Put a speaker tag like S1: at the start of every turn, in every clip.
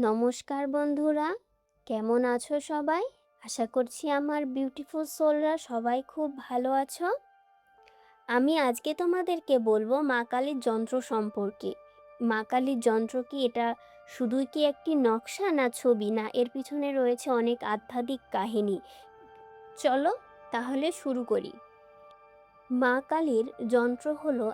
S1: নমস্কার বন্ধুরা, কেমন আছো সবাই? আশা করছি আমার বিউটিফুল সোলরা সবাই খুব ভালো আছো। আমি আজকে তোমাদেরকে বলবো মা কালীর যন্ত্র সম্পর্কে। মা কালীর যন্ত্র কি এটা শুধুই কি একটি নকশা না ছবি, না এর পিছনে রয়েছে অনেক আধ্যাত্মিক কাহিনী। চলো তাহলে শুরু করি। মা কালীর যন্ত্র হলো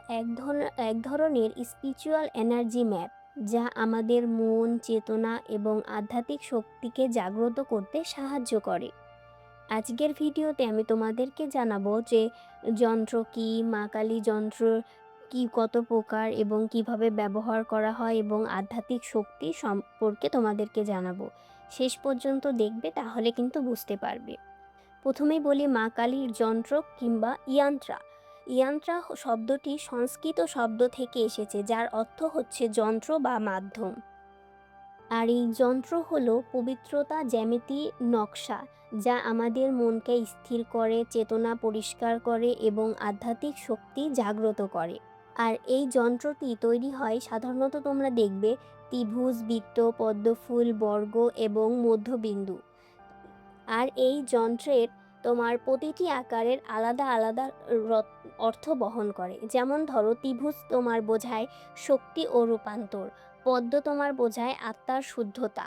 S1: এক ধরনের স্পিরিচুয়াল এনার্জি ম্যাপ, যা আমাদের মন, চেতনা এবং আধ্যাত্মিক শক্তিকে জাগ্রত করতে সাহায্য করে। আজকের ভিডিওতে আমি তোমাদেরকে জানাবো যে যন্ত্র কি, মা কালী যন্ত্র কি, কত প্রকার এবং কিভাবে ব্যবহার করা হয়, এবং আধ্যাত্মিক শক্তি সম্পর্কে তোমাদেরকে জানাবো। শেষ পর্যন্ত দেখবে, তাহলে কিন্তু বুঝতে পারবে। প্রথমেই বলি মা কালীর যন্ত্র কিংবা ইয়ান্ত্রা। ইয়ান্ত্রা শব্দটি সংস্কৃত শব্দ থেকে এসেছে, যার অর্থ হচ্ছে যন্ত্র বা মাধ্যম। আর এই যন্ত্র হলো পবিত্রতা, জ্যামিতি, নকশা, যা আমাদের মনকে স্থির করে, চেতনা পরিষ্কার করে এবং আধ্যাত্মিক শক্তি জাগ্রত করে। আর এই যন্ত্রটি তৈরি হয় সাধারণত তোমরা দেখবে ত্রিভুজ, বৃত্ত, পদ্মফুল, বর্গ এবং মধ্যবিন্দু। আর এই যন্ত্রের তোমার প্রতিটি আকারের আলাদা আলাদা অর্থ বহন করে। যেমন ধরো, ত্রিভুজ তোমার বোঝায় শক্তি ও রূপান্তর, পদ্ম তোমার বোঝায় আত্মার শুদ্ধতা,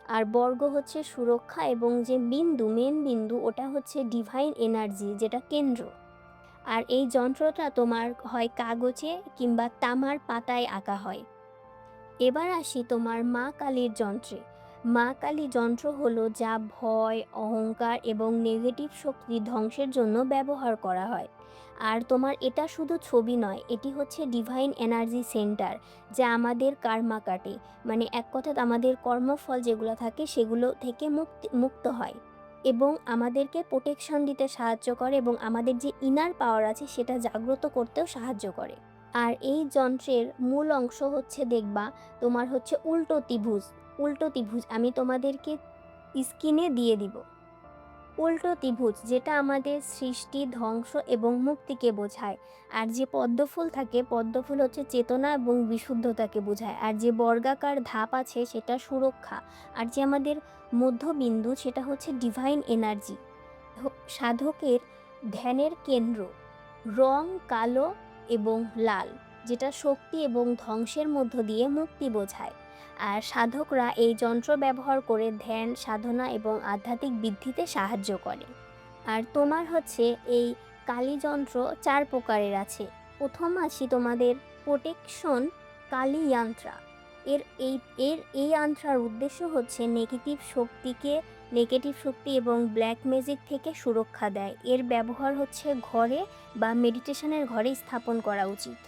S1: আর বর্গ হচ্ছে সুরক্ষা, এবং যে বিন্দু, মেন বিন্দু, ওটা হচ্ছে ডিভাইন এনার্জি, যেটা কেন্দ্র। আর এই যন্ত্রটা তোমার হয় কাগজে কিংবা তামার পাতায় আঁকা হয়। এবার আসি তোমার মা কালীর যন্ত্রে। মা কালী যন্ত্র হলো যা ভয়, অহংকার এবং নেগেটিভ শক্তি ধ্বংসের জন্য ব্যবহার করা হয়। আর তোমার এটা শুধু ছবি নয়, এটি হচ্ছে ডিভাইন এনার্জি সেন্টার, যা আমাদের কার্মা কাটে, মানে এক কথায় আমাদের কর্মফল যেগুলো থাকে সেগুলো থেকে মুক্ত হয়, এবং আমাদেরকে প্রোটেকশন দিতে সাহায্য করে, এবং আমাদের যে ইনার পাওয়ার আছে সেটা জাগ্রত করতেও সাহায্য করে। আর এই যন্ত্রের মূল অংশ হচ্ছে দেখবা তোমার হচ্ছে উল্টো ত্রিভুজ। উল্টো ত্রিভুজ আমি তোমাদেরকে স্ক্রিনে দিয়ে দিব। উল্টো ত্রিভুজ যেটা আমাদের সৃষ্টি, ধ্বংস এবং মুক্তিকে বোঝায়। আর যে পদ্মফুল থাকে, পদ্মফুল হচ্ছে চেতনা এবং বিশুদ্ধতাকে বোঝায়। আর যে বর্গাকার ধাপ আছে সেটা সুরক্ষা। আর যে আমাদের মধ্যবিন্দু সেটা হচ্ছে ডিভাইন এনার্জি, সাধকের ধ্যানের কেন্দ্র। রং কালো এবং লাল, যেটা শক্তি এবং ধ্বংসের মধ্য দিয়ে মুক্তি বোঝায়। আর সাধকরা এই যন্ত্র ব্যবহার করে ধ্যান, সাধনা এবং আধ্যাত্মিক বৃদ্ধিতে সাহায্য করে। আর তোমার হচ্ছে এই কালী যন্ত্র 4 প্রকারের আছে। প্রথম আসি তোমাদের প্রোটেকশন কালী ইয়ান্ত্রা। এর এই এর এই ইয়ান্ত্রার উদ্দেশ্য হচ্ছে নেগেটিভ শক্তি এবং ব্ল্যাক ম্যাজিক থেকে সুরক্ষা দেয়। এর ব্যবহার হচ্ছে ঘরে বা মেডিটেশনের ঘরে স্থাপন করা উচিত।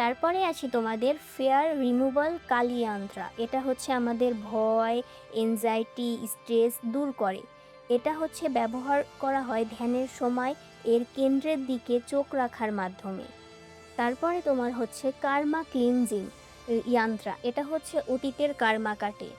S1: তারপরে আসি তোমাদের ফেয়ার রিমুভাল কালী ইয়ান্ত্রা। এটা হচ্ছে আমাদের ভয়, এনজাইটি, স্ট্রেস দূর করে। এটা হচ্ছে ব্যবহার করা হয় ধ্যানের সময় এর কেন্দ্রের দিকে চোখ রাখার মাধ্যমে। তারপরে তোমার হচ্ছে কার্মা ক্লিনজিং ইয়ান্ত্রা। এটা হচ্ছে অতীতের কার্মা কাটে।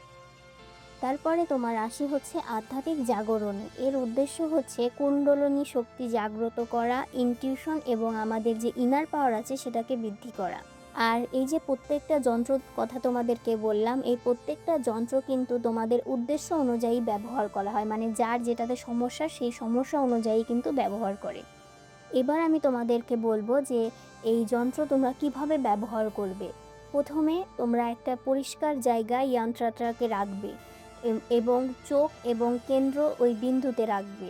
S1: তারপরে তোমার রাশি হচ্ছে আধ্যাত্মিক জাগরণী। এর উদ্দেশ্য হচ্ছে কুণ্ডলিনী শক্তি জাগ্রত করা, ইনটিউশন এবং আমাদের যে ইনার পাওয়ার আছে সেটাকে বৃদ্ধি করা। আর এই যে প্রত্যেকটা যন্ত্র কথা তোমাদেরকে বললাম, এই প্রত্যেকটা যন্ত্র কিন্তু তোমাদের উদ্দেশ্য অনুযায়ী ব্যবহার করা হয়, মানে যার যেটাতে সমস্যা সেই সমস্যা অনুযায়ী কিন্তু ব্যবহার করে। এবার আমি তোমাদেরকে বলবো যে এই যন্ত্র তোমরা কিভাবে ব্যবহার করবে। প্রথমে তোমরা একটা পরিষ্কার জায়গায় যন্ত্রটাকে রাখবে এবং চোখ এবং কেন্দ্র ওই বিন্দুতে রাখবে।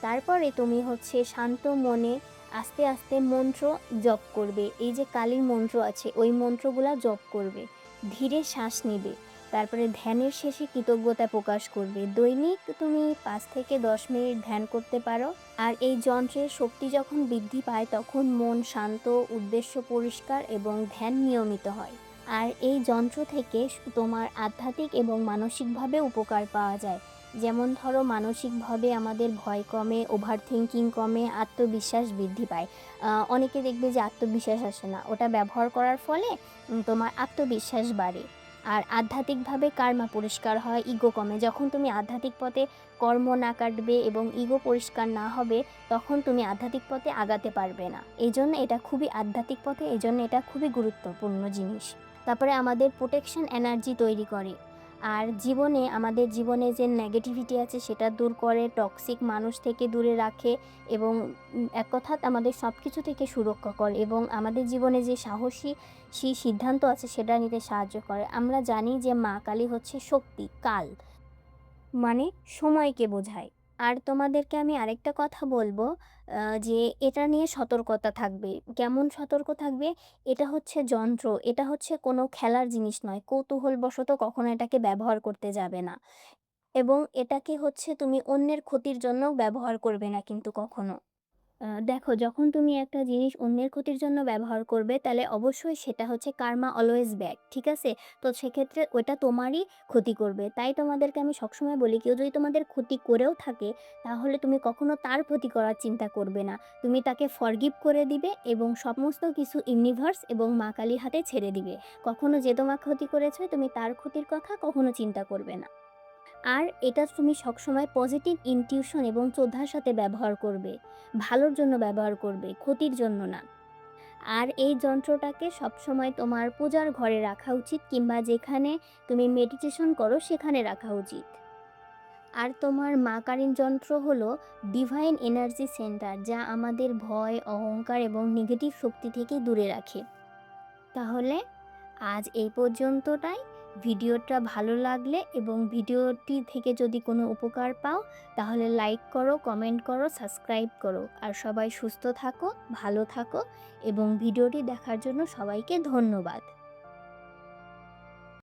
S1: তারপরে তুমি হচ্ছে শান্ত মনে আস্তে আস্তে মন্ত্র জপ করবে। এই যে কালীর মন্ত্র আছে ওই মন্ত্রগুলা জপ করবে, ধীরে শ্বাস নেবে। তারপরে ধ্যানের শেষে কৃতজ্ঞতা প্রকাশ করবে। দৈনিক তুমি 5 থেকে 10 মিনিট ধ্যান করতে পারো। আর এই যন্ত্রের শক্তি যখন বৃদ্ধি পায় তখন মন শান্ত, উদ্দেশ্য পরিষ্কার এবং ধ্যান নিয়মিত হয়। আর এই যন্ত্র থেকে তোমার আধ্যাত্মিক এবং মানসিকভাবে উপকার পাওয়া যায়। যেমন ধরো, মানসিকভাবে আমাদের ভয় কমে, ওভার থিঙ্কিং কমে, আত্মবিশ্বাস বৃদ্ধি পায়। অনেকে দেখবে যে আত্মবিশ্বাস আসে না, ওটা ব্যবহার করার ফলে তোমার আত্মবিশ্বাস বাড়ে। আর আধ্যাত্মিকভাবে কার্মা পরিষ্কার হয়, ইগো কমে। যখন তুমি আধ্যাত্মিক পথে কর্ম না কাটবে এবং ইগো পরিষ্কার না হবে, তখন তুমি আধ্যাত্মিক পথে আগাতে পারবে না। এই জন্য এটা খুবই আধ্যাত্মিক পথে, এই জন্য এটা খুবই গুরুত্বপূর্ণ জিনিস। তারপরে আমাদের প্রোটেকশন এনার্জি তৈরি করে। আর আমাদের জীবনে যে নেগেটিভিটি আছে সেটা দূর করে, টক্সিক মানুষ থেকে দূরে রাখে এবং এক কথায় আমাদের সব কিছু থেকে সুরক্ষা করে এবং আমাদের জীবনে যে সাহসী সিদ্ধান্ত আছে সেটা নিতে সাহায্য করে। আমরা জানি যে মা কালী হচ্ছে শক্তি, কাল মানে সময়কে বোঝায়। আর তোমাদেরকে আমি আরেকটা কথা বলবো, যে এটা নিয়ে সতর্কতা থাকবে। কেমন সতর্ক থাকবে? এটা হচ্ছে যন্ত্র, এটা হচ্ছে কোনো খেলার জিনিস নয়। কৌতূহলবশত কখনো এটাকে ব্যবহার করতে যাবে না এবং এটাকে হচ্ছে তুমি অন্যের ক্ষতির জন্য ব্যবহার করবে না কিন্তু কখনো। দেখো, যখন তুমি একটা জিনিস অন্যের ক্ষতির জন্য ব্যবহার করবে তাহলে অবশ্যই সেটা হচ্ছে কার্মা অলওয়েজ ব্যাক, ঠিক আছে? তো সেক্ষেত্রে ওটা তোমারই ক্ষতি করবে। তাই তোমাদেরকে আমি সবসময় বলি, কেউ যদি তোমাদের ক্ষতি করেও থাকে তাহলে তুমি কখনো তার ক্ষতি করার চিন্তা করবে না। তুমি তাকে ফরগিভ করে দিবে এবং সমস্ত কিছু ইউনিভার্স এবং মা কালীর হাতে ছেড়ে দিবে। কখনো যে তোমার ক্ষতি করেছে তুমি তার ক্ষতির কথা কখনো চিন্তা করবে না। আর এটা তুমি সবসময় পজিটিভ ইনটিউশন এবং শ্রদ্ধার সাথে ব্যবহার করবে। ভালোর জন্য ব্যবহার করবে, ক্ষতির জন্য না। আর এই যন্ত্রটাকে সবসময় তোমার পূজার ঘরে রাখা উচিত কিংবা যেখানে তুমি মেডিটেশন করো সেখানে রাখা উচিত। আর তোমার মা কালীর যন্ত্র হলো ডিভাইন এনার্জি সেন্টার, যা আমাদের ভয়, অহংকার এবং নেগেটিভ শক্তি থেকে দূরে রাখে। তাহলে আজ এই পর্যন্তটাই। ভিডিওটা ভালো লাগলে এবং ভিডিওটি থেকে যদি কোনো উপকার পাও তাহলে লাইক করো, কমেন্ট করো, সাবস্ক্রাইব করো। আর সবাই সুস্থ থাকো, ভালো থাকো এবং ভিডিওটি দেখার জন্য সবাইকে ধন্যবাদ।